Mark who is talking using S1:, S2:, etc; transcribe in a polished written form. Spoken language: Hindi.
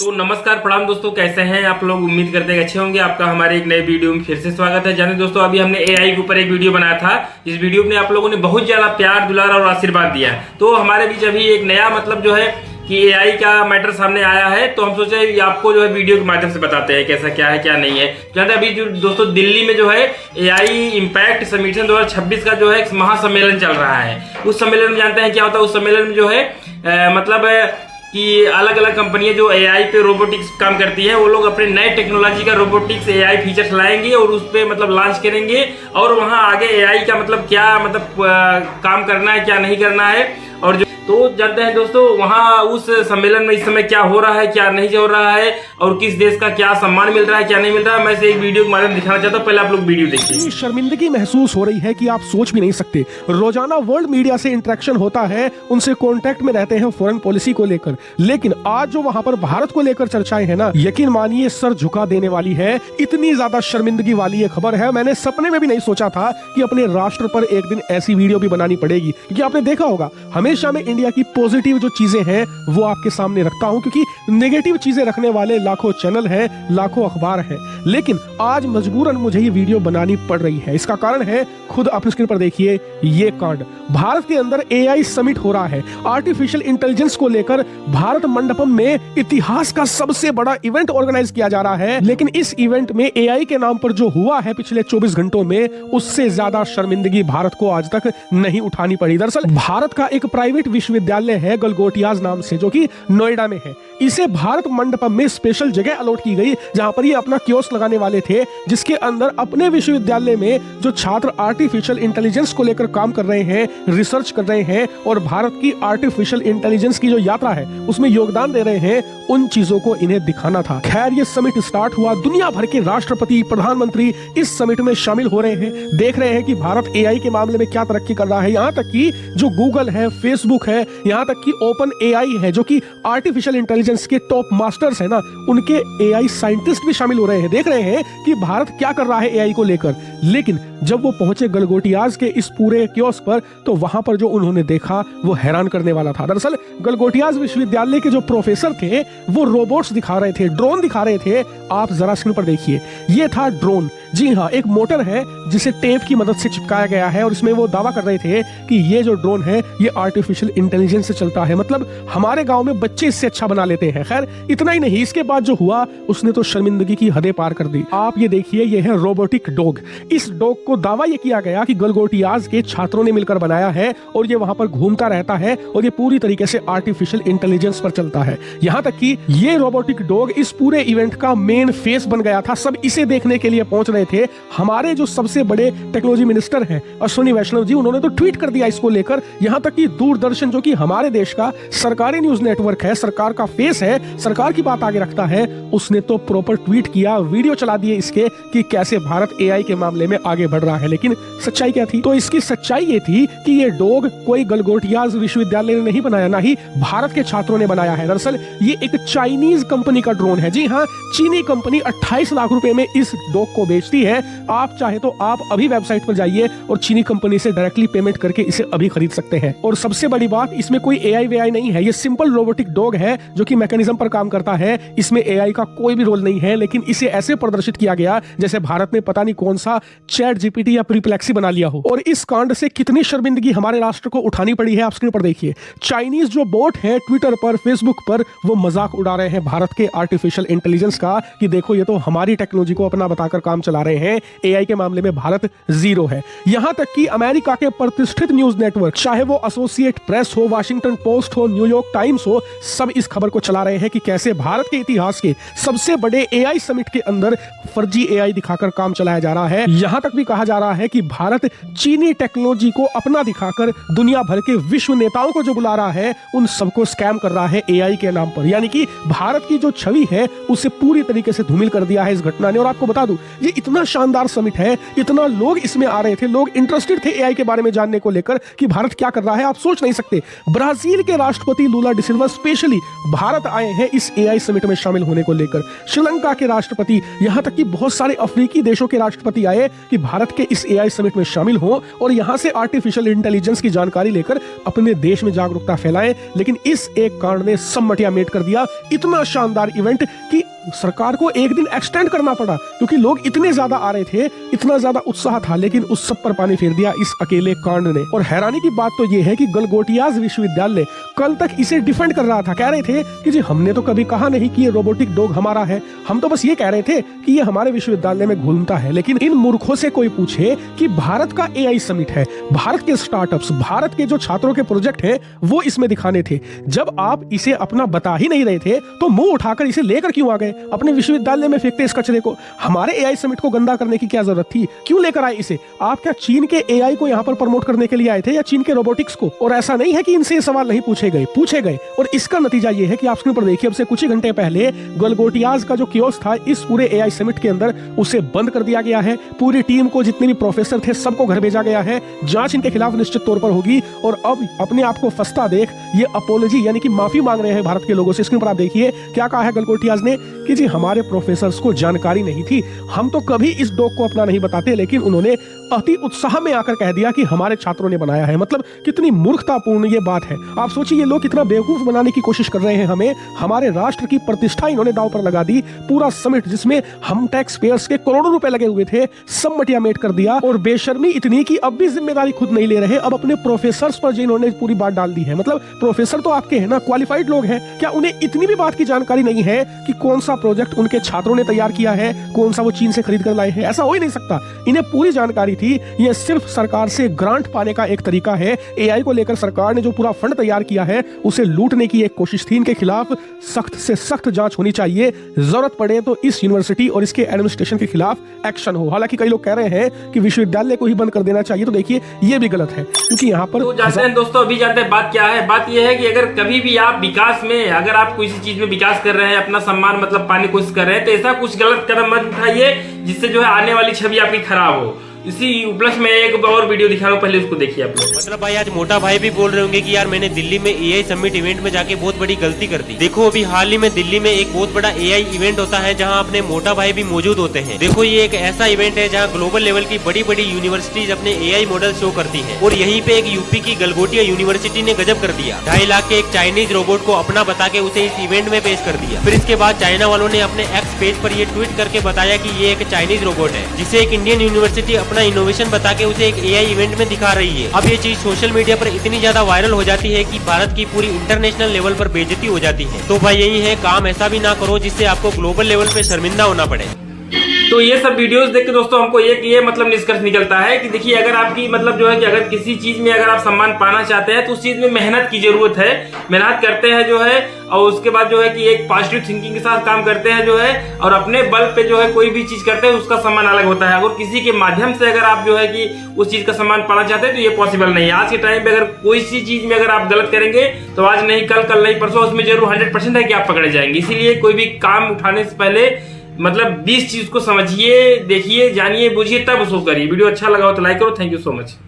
S1: तो नमस्कार प्रणाम दोस्तों, कैसे हैं आप लोग। उम्मीद करते हैं अच्छे होंगे। आपका हमारे एक नए वीडियो में फिर से स्वागत है। जाने दोस्तों, अभी हमने एआई के ऊपर एक वीडियो बनाया था। इस वीडियो में आप लोगों ने बहुत ज्यादा प्यार दुलार और आशीर्वाद दिया। तो हमारे बीच अभी एक नया मतलब जो है कि एआई का मैटर सामने आया है, तो हम सोचे आपको जो है वीडियो के माध्यम से बताते हैं कैसा क्या है क्या नहीं है। जानते अभी जो दोस्तों दिल्ली में जो है एआई इम्पैक्ट समिशन 2026 का जो है एक महासम्मेलन चल रहा है। उस सम्मेलन में जानते हैं क्या होता है। उस सम्मेलन में जो है मतलब कि अलग अलग कंपनियां जो एआई पे रोबोटिक्स काम करती है, वो लोग अपने नए टेक्नोलॉजी का रोबोटिक्स एआई फीचर्स लाएंगे और उस पे मतलब लॉन्च करेंगे। और वहां आगे एआई का मतलब क्या मतलब काम करना है क्या नहीं करना है। और जो तो जानते हैं दोस्तों, वहां उस सम्मेलन में इस समय क्या हो रहा है क्या नहीं हो रहा है और किस देश का क्या सम्मान मिल रहा है क्या नहीं मिल रहा है, मैं इसे एक वीडियो के माध्यम दिखाना चाहता हूं। पहले आप लोग वीडियो देखिए।
S2: शर्मिंदगी महसूस हो रही है कि आप सोच भी नहीं सकते। रोजाना वर्ल्ड मीडिया से इंटरेक्शन होता है, उनसे कांटेक्ट में रहते हैं फॉरेन पॉलिसी को लेकर, लेकिन आज जो वहां पर भारत को लेकर चर्चाएं हैं ना, यकीन मानिए सर झुका देने वाली है। इतनी ज्यादा शर्मिंदगी वाली ये खबर है, मैंने सपने में भी नहीं सोचा था कि अपने राष्ट्र पर एक दिन ऐसी वीडियो भी बनानी पड़ेगी। क्योंकि आपने देखा होगा, हमेशा मैं इंडिया की पॉजिटिव जो चीजें हैं वो आपके सामने रखता हूं, क्योंकि नेगेटिव चीजें रखने वाले लाखों चैनल हैं, लाखों अखबार हैं। लेकिन आज मजबूरन मुझे ये वीडियो बनानी पड़ रही है। इसका कारण है, खुद अपनी स्क्रीन पर देखिए ये कांड। भारत के अंदर एआई समिट हो रहा है। आर्टिफिशियल इंटेलिजेंस को लेकर भारत मंडपम में इतिहास का सबसे बड़ा इवेंट ऑर्गेनाइज किया जा रहा है। लेकिन इस इवेंट में एआई के नाम पर जो हुआ है पिछले 24 घंटों में, उससे ज्यादा शर्मिंदगी भारत को आज तक नहीं उठानी पड़ी। दरअसल भारत का एक प्राइवेट विश्वविद्यालय है गलगोटियाज नाम से, जो कि नोएडा में है। इसे भारत मंडपम में स्पेशल जगह अलॉट की गई, जहां पर ये अपना कियोस्क लगाने वाले थे, जिसके अंदर अपने विश्वविद्यालय में जो छात्र आर्टिफिशियल इंटेलिजेंस को लेकर काम कर रहे हैं, रिसर्च कर रहे हैं और भारत की आर्टिफिशियल इंटेलिजेंस की जो यात्रा है उसमें योगदान दे रहे हैं, उन चीजों को इन्हें दिखाना था। खैर, ये समिट स्टार्ट हुआ। दुनिया भर के राष्ट्रपति, प्रधानमंत्री इस समिट में शामिल हो रहे हैं, देख रहे हैं कि भारत एआई के मामले में क्या तरक्की कर रहा है। यहाँ तक कि जो गूगल है, फेसबुक है, यहाँ तक कि ओपन एआई है, जो कि आर्टिफिशियल इंटेलिजेंस के टॉप मास्टर्स है ना, उनके एआई साइंटिस्ट भी शामिल हो रहे हैं, देख रहे हैं कि भारत क्या कर रहा है एआई को लेकर। लेकिन जब वो पहुंचे गलगोटियाज के इस पूरे कियोस्क पर, तो वहां पर जो उन्होंने देखा वो हैरान करने वाला था। दरअसल गलगोटियाज विश्वविद्यालय के जो प्रोफेसर थे वो रोबोट्स दिखा रहे थे, ड्रोन दिखा रहे थे। आप जरा स्क्रीन पर देखिए, ये था ड्रोन। जी हाँ, एक मोटर है जिसे टेप की मदद से चिपकाया गया है और इसमें वो दावा कर रहे थे कि ये जो ड्रोन है ये आर्टिफिशियल इंटेलिजेंस से चलता है, मतलब हमारे गांव में बच्चे इससे अच्छा बना लेते हैं। खैर, इतना ही नहीं, इसके बाद जो हुआ उसने तो शर्मिंदगी की हदें पार कर दी। आप ये देखिए, ये है रोबोटिक डॉग। इस डॉग को दावा ये किया गया कि गलगोटियाज के छात्रों ने मिलकर बनाया है और ये वहां पर घूमता रहता है और ये पूरी तरीके से आर्टिफिशियल इंटेलिजेंस पर चलता है। यहाँ तक कि ये रोबोटिक डॉग इस पूरे इवेंट का मेन फेस बन गया था। सब इसे देखने के लिए पहुंच रहे थे। हमारे जो सबसे बड़े टेक्नोलॉजी मिनिस्टर हैं अश्विनी वैष्णव जी, उन्होंने तो ट्वीट कर दिया इसको लेकर। यहां तक कि दूरदर्शन, जो कि हमारे देश का सरकारी न्यूज नेटवर्क है, सरकार का फेस है, सरकार की बात आगे रखता है, उसने तो प्रॉपर ट्वीट किया, वीडियो चला दिए इसके कि कैसे भारत एआई के मामले में आगे बढ़ रहा है। लेकिन सच्चाई क्या थी? तो इसकी सच्चाई ये थी कि ये डॉग कोई गलगोटियाज विश्वविद्यालय ने नहीं बनाया, ना ही भारत के छात्रों ने बनाया है। दरअसल ये एक चाइनीज कंपनी का ड्रोन है। जी हाँ, चीनी कंपनी 28 लाख रुपए में इस डॉग को बेचती है। आप चाहे तो आप अभी वेबसाइट पर जाइए और चीनी कंपनी से डायरेक्टली पेमेंट करके इसे अभी खरीद सकते हैं। और सबसे बड़ी बात, इसमें कोई एआई वेआई नहीं है, ये सिंपल रोबोटिक डॉग है जो कि मैकेनिज्म पर काम करता है। इसमें एआई का कोई भी रोल नहीं है, लेकिन इसे ऐसे प्रदर्शित किया गया जैसे भारत ने पता नहीं कौन सा चैट जीपीटी या प्रीप्लेक्सी बना लिया हो। और इस कांड से कितनी शर्मिंदगी हमारे राष्ट्र को उठानी पड़ी है, आप स्क्रीन पर देखिए। चाइनीज जो बोट है ट्विटर पर, फेसबुक पर, वो मजाक उड़ा रहे हैं भारत के आर्टिफिशियल इंटेलिजेंस का कि देखो ये तो हमारी टेक्नोलॉजी को अपना बताकर काम चला रहे हैं, एआई के मामले में भारत जीरो है। यहां तक कि अमेरिका के प्रतिष्ठित न्यूज नेटवर्क, चाहे वो एसोसिएट प्रेस हो, वाशिंगटन पोस्ट हो, न्यूयॉर्क टाइम्स हो, सब इस खबर को चला रहे हैं कि कैसे भारत के इतिहास के सबसे बड़े एआई समिट के अंदर फर्जी एआई दिखाकर काम चलाया जा रहा है। यहां तक भी कहा जा रहा है कि भारत चीनी टेक्नोलॉजी को अपना दिखाकर दुनिया भर के विश्व नेताओं को जो बुला रहा है, उन सबको स्कैम कर रहा है एआई के नाम पर। यानी कि भारत की जो छवि है उसे पूरी तरीके से धूमिल कर दिया है इस घटना ने। और आपको बता दूं, ये इतना शानदार समिट है, इतना लोग इसमें आ रहे थे, लोग इंटरेस्टेड थे एआई के बारे में जानने को लेकर कि भारत क्या कर रहा है, आप सोच नहीं सकते। ब्राजील के राष्ट्रपति लूला डिसिल्वा स्पेशली भारत आए हैं इस एआई समिट में शामिल होने को लेकर। श्रीलंका के राष्ट्रपति, यहां तक कि कि बहुत सारे अफ्रीकी देशों के राष्ट्रपति आए कि भारत के इस एआई समिट में शामिल हों और यहां से आर्टिफिशियल इंटेलिजेंस की जानकारी लेकर अपने देश में जागरूकता फैलाएं, लेकिन इस एक कारण ने सब मटिया मेट कर दिया इतना शानदार इवेंट कि सरकार को एक दिन एक्सटेंड करना पड़ा, क्योंकि लोग इतने ज्यादा आ रहे थे, इतना ज्यादा उत्साह था, लेकिन उस सब पर पानी फेर दिया इस अकेले कांड ने। और हैरानी की बात तो यह है कि गलगोटियाज विश्वविद्यालय कल तक इसे डिफेंड कर रहा था, कह रहे थे कि जी हमने तो कभी कहा नहीं कि ये रोबोटिक डॉग हमारा है, हम तो बस ये कह रहे थे कि ये हमारे विश्वविद्यालय में घूमता है। लेकिन इन मूर्खों से कोई पूछे कि भारत का एआई समिट है, भारत के स्टार्टअप्स, भारत के जो छात्रों के प्रोजेक्ट हैं वो इसमें दिखाने थे, जब आप इसे अपना बता ही नहीं रहे थे तो मुंह उठाकर इसे लेकर क्यों आ गए, अपने विश्वविद्यालय में फेंकते इस कचरे को। हमारे एआई समिट को गंदा करने की क्या जरूरत थी, क्यों लेकर आए इसे? आप क्या चीन के एआई को यहाँ पर प्रमोट करने के लिए आए थे या चीन के रोबोटिक्स को? और ऐसा नहीं है कि इनसे ये सवाल नहीं पूछे गए और इसका नतीजा ये है कि आप स्क्रीन पर देखिए, अब से कुछ ही घंटे पहले गलगोटियाज का जो कियोस्क था इस पूरे एआई समिट के अंदर, उसे बंद कर दिया गया है। पूरी टीम को, जितने भी प्रोफेसर थे सबको घर भेजा गया है, जांच इनके खिलाफ निश्चित तौर पर होगी। और अब अपने आप को फंसता देख ये अपोलॉजी यानी कि माफी मांग रहे हैं भारत के लोगों से। स्क्रीन पर आप देखिए क्या कहा है गलगोटियाज ने कि जी हमारे प्रोफेसर्स को जानकारी नहीं थी, हम तो कभी इस डॉग को अपना नहीं बताते, लेकिन उन्होंने अति उत्साह में आकर कह दिया कि हमारे छात्रों ने बनाया है। मतलब कितनी मूर्खतापूर्ण ये बात है। आप सोचिए ये लोग कितना बेवकूफ बनाने की कोशिश कर रहे हैं हमें, हमारे राष्ट्र की प्रतिष्ठा इन्होंने दांव पर लगा दी। पूरा समिट जिसमें हम टैक्स पेयर्स के करोड़ों रुपए लगे हुए थे सब मटिया मेट कर दिया। और बेशर्मी इतनी कि अब भी जिम्मेदारी खुद नहीं ले रहे, अब अपने प्रोफेसर्स पर जिन्होंने पूरी बात डाल दी है। मतलब प्रोफेसर तो आपके हैं ना, क्वालिफाइड लोग हैं, क्या उन्हें इतनी भी बात की जानकारी नहीं है कि कौन सा प्रोजेक्ट उनके छात्रों ने तैयार किया है, कौन सा वो चीन से खरीद कर लाए हैं? ऐसा हो ही नहीं सकता, इन्हें पूरी जानकारी थी। ये सिर्फ सरकार से ग्रांट पाने का एक तरीका है। एआई को लेकर सरकार ने जो पूरा फंड तैयार किया है उसे लूटने की एक कोशिश थी। इनके खिलाफ सख्त से सख्त जांच होनी चाहिए, जरूरत पड़े तो इस यूनिवर्सिटी और इसके एडमिनिस्ट्रेशन के खिलाफ एक्शन हो। हालांकि कई लोग कह रहे हैं कि विश्वविद्यालय को ही बंद कर देना चाहिए, तो देखिए ये भी गलत है, क्योंकि यहाँ पर
S1: तो जानते हैं दोस्तों, अभी जानते हैं बात क्या है। बात यह है कि अगर कभी भी आप विकास में, अगर आप किसी चीज में विकास कर रहे हैं, अपना सम्मान मतलब पाने की कोशिश कर रहे हैं, तो ऐसा कुछ गलत कदम मत उठाइए जिससे जो है आने वाली छवि आपकी खराब हो। इसी उपलक्ष्य में एक और वीडियो दिखा रहा हूं, पहले उसको देखिए आप लोग।
S3: मतलब भाई आज मोटा भाई भी बोल रहे होंगे कि यार मैंने दिल्ली में एआई समिट इवेंट में जाके बहुत बड़ी गलती कर दी। देखो अभी हाल ही में दिल्ली में एक बहुत बड़ा एआई इवेंट होता है जहां अपने मोटा भाई भी मौजूद होते हैं। देखो ये एक ऐसा इवेंट है जहां ग्लोबल लेवल की बड़ी बड़ी यूनिवर्सिटीज अपने एआई मॉडल शो करती है। और यहीं पे एक यूपी की गलगोटिया यूनिवर्सिटी ने गजब कर दिया, 2.5 लाख के एक चाइनीज रोबोट को अपना बता के उसे इस इवेंट में पेश कर दिया। फिर इसके बाद चाइना वालों ने अपने एक्स पेज पर ये ट्वीट करके बताया कि ये एक चाइनीज रोबोट है जिसे एक इंडियन यूनिवर्सिटी अपना इनोवेशन बता के उसे एक एआई इवेंट में दिखा रही है। अब ये चीज सोशल मीडिया पर इतनी ज्यादा वायरल हो जाती है कि भारत की पूरी इंटरनेशनल लेवल पर बेइज्जती हो जाती है। तो भाई यही है, काम ऐसा भी ना करो जिससे आपको ग्लोबल लेवल पे शर्मिंदा होना पड़े।
S1: तो ये सब वीडियोस देख के दोस्तों हमको एक ये मतलब निष्कर्ष निकलता है कि देखिए, अगर आपकी मतलब जो है कि अगर किसी चीज में अगर आप सम्मान पाना चाहते हैं तो उस चीज में मेहनत की जरूरत है। मेहनत करते हैं जो है, और उसके बाद जो है कि एक पॉजिटिव थिंकिंग के साथ काम करते हैं जो है, और अपने बल पे जो है कोई भी चीज करते हैं उसका सम्मान अलग होता है। अगर किसी के माध्यम से अगर आप जो है कि उस चीज का सम्मान पाना चाहते हैं तो ये पॉसिबल नहीं है। आज के टाइम पे अगर कोई सी चीज में अगर आप गलत करेंगे तो आज नहीं कल, कल नहीं परसों उसमें जरूर 100% है कि आप पकड़े जाएंगे। इसीलिए कोई भी काम उठाने से पहले मतलब 20 चीज को समझिए, देखिए, जानिए, बुझिए, तब उसको करिए। वीडियो अच्छा लगा हो तो लाइक करो। Thank you so much.